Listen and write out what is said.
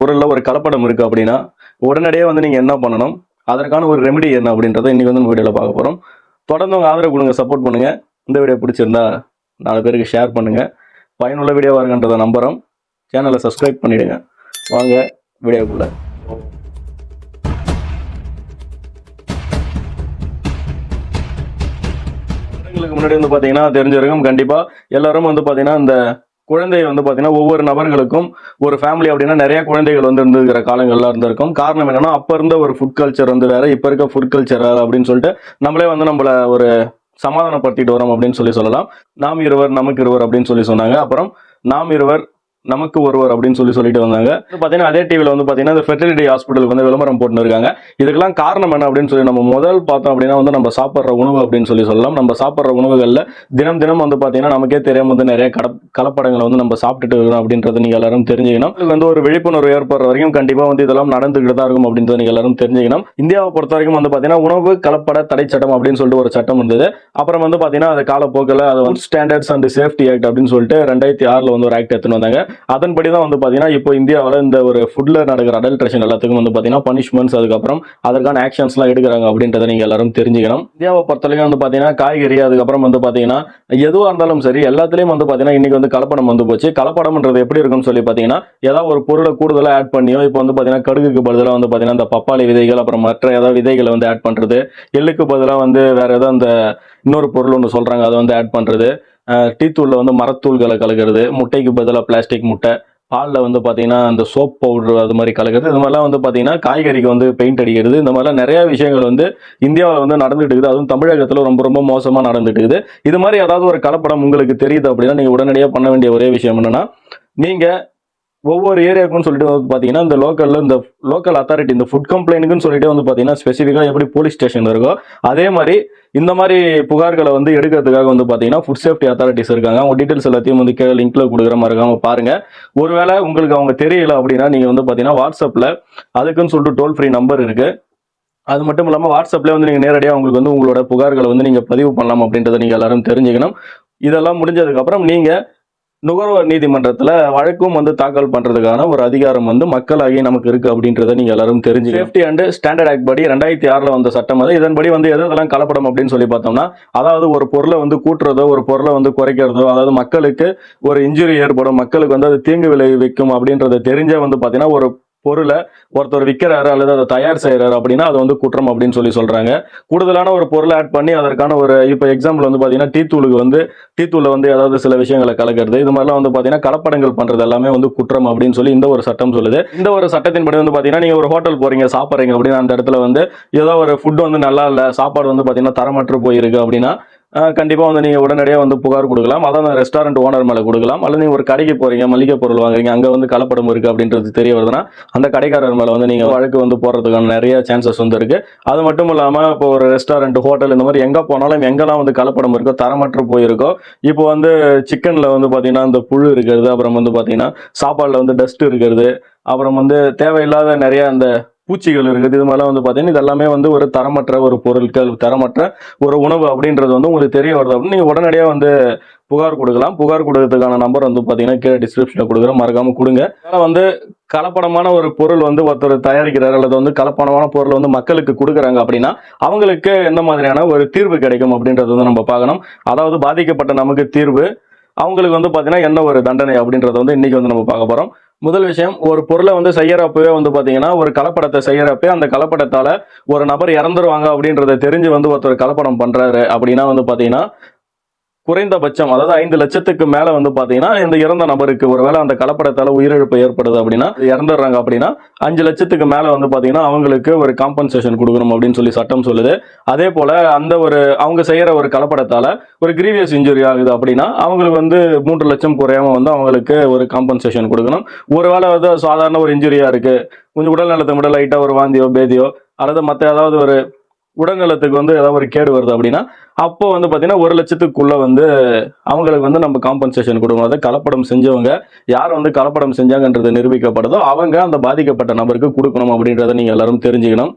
பொருள்ல ஒரு கலப்படம் இருக்கு அப்படின்னா உடனடியே வந்து நீங்க என்ன பண்ணணும், அதற்கான ஒரு ரெமெடி என்ன அப்படின்றத இன்னைக்கு வந்து வீடியோல பார்க்க போறோம். தொடர்ந்து உங்க ஆதரவு கொடுங்க, சப்போர்ட் பண்ணுங்க. இந்த வீடியோ பிடிச்சிருந்தா 4 பேருக்கு ஷேர் பண்ணுங்க. பயனுள்ள வீடியோவா இருக்குன்றத நம்புறோம். சேனலை சப்ஸ்கிரைப் பண்ணிடுங்க. வாங்க வீடியோக்குள்ள. வருடங்களுக்கு முன்னாடி வந்து பாத்தீங்கன்னா தெரிஞ்சிருக்கும், கண்டிப்பா எல்லாரும் வந்து பாத்தீங்கன்னா இந்த குழந்தை வந்து பாத்தீங்கன்னா ஒவ்வொரு நபர்களுக்கும் ஒரு ஃபேமிலி அப்படின்னா நிறைய குழந்தைகள் வந்து இருந்துக்கிற காலங்கள்லாம் இருந்திருக்கும். காரணம் என்னன்னா அப்ப இருந்த ஒரு ஃபுட் கல்ச்சர் வந்து வேற, இப்ப இருக்க ஃபுட் கல்ச்சர் அப்படின்னு சொல்லிட்டு நம்மளே வந்து நம்மள ஒரு சமாதானப்படுத்திட்டு வரோம் அப்படின்னு சொல்லலாம். நாம் இருவர் நமக்கு இருவர் அப்படின்னு சொன்னாங்க. அப்புறம் நாம் இருவர் நமக்கு ஒருவர் அப்படின்னு சொல்லிட்டு வந்தாங்க. பாத்தீங்கன்னா அதே டிவில வந்து பாத்தீங்கன்னா இந்த ஃபெர்டிலிட்டி ஹாஸ்பிட்டலுக்கு வந்து விளம்பரம் போட்டு இருக்காங்க. இதுக்கெல்லாம் காரணம் என்ன அப்படின்னு சொல்லி நம்ம முதல் பார்த்தோம் அப்படின்னா வந்து நம்ம சாப்பிட்ற உணவு அப்படின்னு சொல்லலாம். நம்ம சாப்பிட்ற உணவுகள்ல தினம் தினம் வந்து பாத்தீங்கன்னா நமக்கே தெரியாம வந்து நிறைய கலப்படங்களை வந்து நம்ம சாப்பிட்டுட்டு இருக்கோம் அப்படின்றத நீங்க எல்லாரும் தெரிஞ்சுக்கணும். இது வந்து ஒரு விழிப்புணர்வு ஏற்படுற வரைக்கும் கண்டிப்பா வந்து இதெல்லாம் நடந்துகிட்டு தான் இருக்கும் அப்படின்றத நீங்க எல்லாரும் தெரிஞ்சுக்கணும். இந்தியாவை பொறுத்த வரைக்கும் வந்து பாத்தீங்கன்னா உணவு கலப்பட தடை சட்டம் அப்படின்னு சொல்லிட்டு ஒரு சட்டம் இருந்தது. அப்புறம் வந்து பாத்தீங்கன்னா அது காலப்போக்கில் அது food standards and safety act அப்படின்னு சொல்லிட்டு 2006 வந்து ஒரு ஆக்ட் எடுத்துன்னு வந்தாங்க. அதன்படி தான் வந்து பாத்தீங்கன்னா இப்போ இந்தியாவில் இந்த ஒரு ஃபுட்ல நடக்கிற அடல்ட்ரேஷன் எல்லாத்துக்கும் வந்து பாத்தீங்கன்னா பனிஷ்மெண்ட்ஸ், அதுக்கப்புறம் அதற்கான ஆக்ஷன்ஸ் எல்லாம் எடுக்கிறாங்க அப்படின்றத நீங்க எல்லாரும் தெரிஞ்சுக்கணும். இந்தியாவை பொறுத்தவரைக்கும் வந்து பாத்தீங்கன்னா காய்கறி, அதுக்கப்புறம் வந்து பாத்தீங்கன்னா எதுவா இருந்தாலும் சரி எல்லாத்துலயும் வந்து பாத்தீங்கன்னா இன்னைக்கு வந்து கலப்படம் வந்து போச்சு. கலப்படம்ன்றது எப்படி இருக்குன்னு சொல்லி பாத்தீங்கன்னா ஏதாவது ஒரு பொருளை கூடுதலா ஆட் பண்ணியோ, இப்போ வந்து பாத்தீங்கன்னா கடுகுக்கு பதிலாக வந்து பாத்தீங்கன்னா இந்த பப்பாளி விதைகள், அப்புறம் மற்ற ஏதாவது விதைகளை வந்து ஆட் பண்றது, எள்ளுக்கு பதிலாக வந்து வேற ஏதாவது அந்த இன்னொரு பொருள் ஒன்று சொல்றாங்க அதை வந்து ஆட் பண்றது, டீ தூள்ல வந்து மரத்தூள்களை கலக்கிறது, முட்டைக்கு பதிலாக பிளாஸ்டிக் முட்டை, பாலில் வந்து பார்த்தீங்கன்னா அந்த சோப் பவுடர் அது மாதிரி கலக்கிறது, இது மாதிரிலாம் வந்து பார்த்தீங்கன்னா காய்கறிக்கு வந்து பெயிண்ட் அடிக்கிறது, இந்த மாதிரிலாம் நிறைய விஷயங்கள் வந்து இந்தியாவில் வந்து நடந்துட்டு இருக்குது. அதுவும் தமிழகத்தில் ரொம்ப ரொம்ப மோசமாக நடந்துட்டு இருக்குது. இது மாதிரி ஏதாவது ஒரு கலப்படம் உங்களுக்கு தெரியுது அப்படின்னா நீங்கள் உடனடியாக பண்ண வேண்டிய ஒரே விஷயம் என்னன்னா, நீங்கள் ஒவ்வொரு ஏரியாவுக்குன்னு சொல்லிட்டு வந்து பாத்தீங்கன்னா இந்த லோக்கல் அத்தாரிட்டி இந்த ஃபுட் கம்ப்ளைண்ட்டுன்னு சொல்லிட்டு வந்து பாத்தீங்கன்னா ஸ்பெசிஃபிக்கா எப்படி போலீஸ் ஸ்டேஷன் இருக்கோ அதே மாதிரி இந்த மாதிரி புகார்களை வந்து எடுக்கிறதுக்காக வந்து பாத்தீங்கன்னா ஃபுட் சேஃப்டி அத்தாரிட்டிஸ் இருக்காங்க. அவங்க டீடைல்ஸ் எல்லாத்தையும் வந்து கீழே லிங்க்ல கொடுக்குற மாதிரி இருக்காங்க, பாருங்க. ஒருவேளை உங்களுக்கு அவங்க தெரியல அப்படின்னா நீங்க வந்து பாத்தீங்கன்னா வாட்ஸ்அப்ல அதுக்குன்னு சொல்லிட்டு டோல் ஃப்ரீ நம்பர் இருக்கு. அது மட்டும் இல்லாமல் வாட்ஸ்அப்ல வந்து நீங்க நேரடியாக உங்களுக்கு வந்து உங்களோட புகார்களை வந்து நீங்க பதிவு பண்ணலாம் அப்படின்றத நீங்க எல்லாரும் தெரிஞ்சுக்கணும். இதெல்லாம் முடிஞ்சதுக்கு அப்புறம் நீங்க நுகர்வோர் நீதிமன்றத்துல வழக்கும் வந்து தாக்கல் பண்றதுக்கான ஒரு அதிகாரம் வந்து மக்களாகி நமக்கு இருக்கு அப்படின்றத நீங்க எல்லாரும் தெரிஞ்சு. சேஃப்டி அண்ட் ஸ்டாண்டர்ட் ஆக்ட் படி 2006 வந்த சட்டம் அது. இதன்படி வந்து எதெல்லாம் கலப்படம் அப்படின்னு சொல்லி பார்த்தோம்னா, அதாவது ஒரு பொருளை வந்து கூட்டுறதோ ஒரு பொருளை வந்து குறைக்கிறதோ, அதாவது மக்களுக்கு ஒரு இன்ஜுரி ஏற்படும், மக்களுக்கு வந்து அது தீங்கு விளைவிக்கும் அப்படின்றத தெரிஞ்சே வந்து பாத்தீங்கன்னா ஒரு பொருளை ஒருத்தர் விற்கிறாரு அல்லது அதை தயார் செய்யறாரு அப்படின்னா அது வந்து குற்றம் அப்படின்னு சொல்றாங்க. கூடுதலான ஒரு பொருளை ஆட் பண்ணி அதற்கான ஒரு இப்போ எக்ஸாம்பிள் வந்து பாத்தீங்கன்னா டீ தூள்ல வந்து ஏதாவது சில விஷயங்களை கலக்கிறது, இது மாதிரிலாம் வந்து பாத்தீங்கன்னா கலப்படங்கள் பண்றது எல்லாமே வந்து குற்றம் அப்படின்னு சொல்லி இந்த ஒரு சட்டம் சொல்லுது. இந்த ஒரு சட்டத்தின்படி வந்து பாத்தீங்கன்னா நீங்க ஒரு ஹோட்டல் போறீங்க, சாப்பிட்றீங்க அப்படின்னா அந்த இடத்துல வந்து ஏதோ ஒரு ஃபுட் வந்து நல்லா இல்ல, சாப்பாடு வந்து பாத்தீங்கன்னா தரமற்று போயிருக்கு அப்படின்னா கண்டிப்பா வந்து நீங்க உடனடியாக வந்து புகார் கொடுக்கலாம். அதான் ரெஸ்டாரண்ட் ஓனர் மேல கொடுக்கலாம். அல்லது நீங்க ஒரு கடைக்கு போறீங்க, மளிகை பொருள் வாங்குறீங்க, அங்க வந்து கலப்படம் இருக்கு அப்படின்றது தெரிய வருதுன்னா அந்த கடைக்காரர் மேல வந்து நீங்க வழக்கு வந்து போறதுக்கான நிறைய சான்சஸ் வந்து இருக்கு. அது மட்டும் இல்லாம இப்போ ஒரு ரெஸ்டாரண்ட், ஹோட்டல் இந்த மாதிரி எங்க போனாலும் எங்கெல்லாம் வந்து கலப்படம் இருக்கோ, தரமற்று போயிருக்கோ, இப்போ வந்து சிக்கன்ல வந்து பாத்தீங்கன்னா இந்த புழு இருக்கிறது, அப்புறம் வந்து பாத்தீங்கன்னா சாப்பாடுல வந்து டஸ்ட் இருக்கிறது, அப்புறம் வந்து தேவையில்லாத நிறைய அந்த பூச்சிகள் இருக்குது, இது மாதிரிலாம் வந்து பாத்தீங்கன்னா இதெல்லாமே வந்து ஒரு தரமற்ற ஒரு பொருட்கள், தரமற்ற ஒரு உணவு அப்படின்றது வந்து உங்களுக்கு தெரிய வருது அப்படின்னு நீங்க உடனடியாக வந்து புகார் கொடுக்கலாம். புகார் கொடுக்கறதுக்கான நம்பர் வந்து பாத்தீங்கன்னா கீழே டிஸ்கிரிப்ஷன்ல கொடுக்குறேன், மறக்காம கொடுங்க. வந்து கலப்படமான ஒரு பொருள் வந்து ஒருத்தர் தயாரிக்கிறார் அல்லது வந்து கலப்படமான பொருள் வந்து மக்களுக்கு கொடுக்குறாங்க அப்படின்னா அவங்களுக்கு என்ன மாதிரியான ஒரு தீர்வு கிடைக்கும் அப்படின்றது வந்து நம்ம பார்க்கணும். அதாவது பாதிக்கப்பட்ட நமக்கு தீர்வு, அவங்களுக்கு வந்து பாத்தீங்கன்னா என்ன ஒரு தண்டனை அப்படின்றத வந்து இன்னைக்கு வந்து நம்ம பார்க்க போறோம். முதல் விஷயம், ஒரு பொருளை வந்து செய்யறப்பவே வந்து பாத்தீங்கன்னா ஒரு கலப்படத்தை செய்யறப்ப அந்த கலப்படத்தால ஒரு நபர் இறந்துருவாங்க அப்படின்றத தெரிஞ்சு வந்து ஒருத்தர் கலப்படம் பண்றாரு அப்படின்னா வந்து பாத்தீங்கன்னா குறைந்தபட்சம் அதாவது 5 லட்சத்துக்கு மேல வந்து பாத்தீங்கன்னா இந்த இறந்த நபருக்கு ஒருவேளை அந்த கலப்படத்தால உயிரிழப்பு ஏற்படுது அப்படின்னா இறந்துடுறாங்க அப்படின்னா 5 லட்சத்துக்கு மேல வந்து பாத்தீங்கன்னா அவங்களுக்கு ஒரு காம்பன்சேஷன் கொடுக்கணும் அப்படின்னு சொல்லி சட்டம் சொல்லுது. அதே போல அந்த ஒரு அவங்க செய்யற ஒரு கலப்படத்தால ஒரு கிரீவியஸ் இன்ஜுரி ஆகுது அப்படின்னா அவங்களுக்கு வந்து 3 லட்சம் குறையாம வந்து அவங்களுக்கு ஒரு காம்பன்சேஷன் கொடுக்கணும். ஒருவேளை வந்து சாதாரண ஒரு இன்ஜுரியா இருக்கு, கொஞ்சம் உடல் நலத்தை மட்டும் லைட்டா ஒரு வாந்தியோ பேதியோ அல்லது மற்ற ஏதாவது ஒரு உடல்நலத்துக்கு வந்து ஏதாவது ஒரு கேடு வருது அப்படின்னா அப்போ வந்து பாத்தீங்கன்னா 1 லட்சத்துக்குள்ள வந்து அவங்களுக்கு வந்து நம்ம காம்பன்சேஷன் கொடுக்கணும். அதை கலப்படம் செஞ்சவங்க யார் வந்து கலப்படம் செஞ்சாங்கன்றது நிரூபிக்கப்படுதோ அவங்க அந்த பாதிக்கப்பட்ட நபருக்கு கொடுக்கணும் அப்படின்றத நீங்க எல்லாரும் தெரிஞ்சுக்கணும்.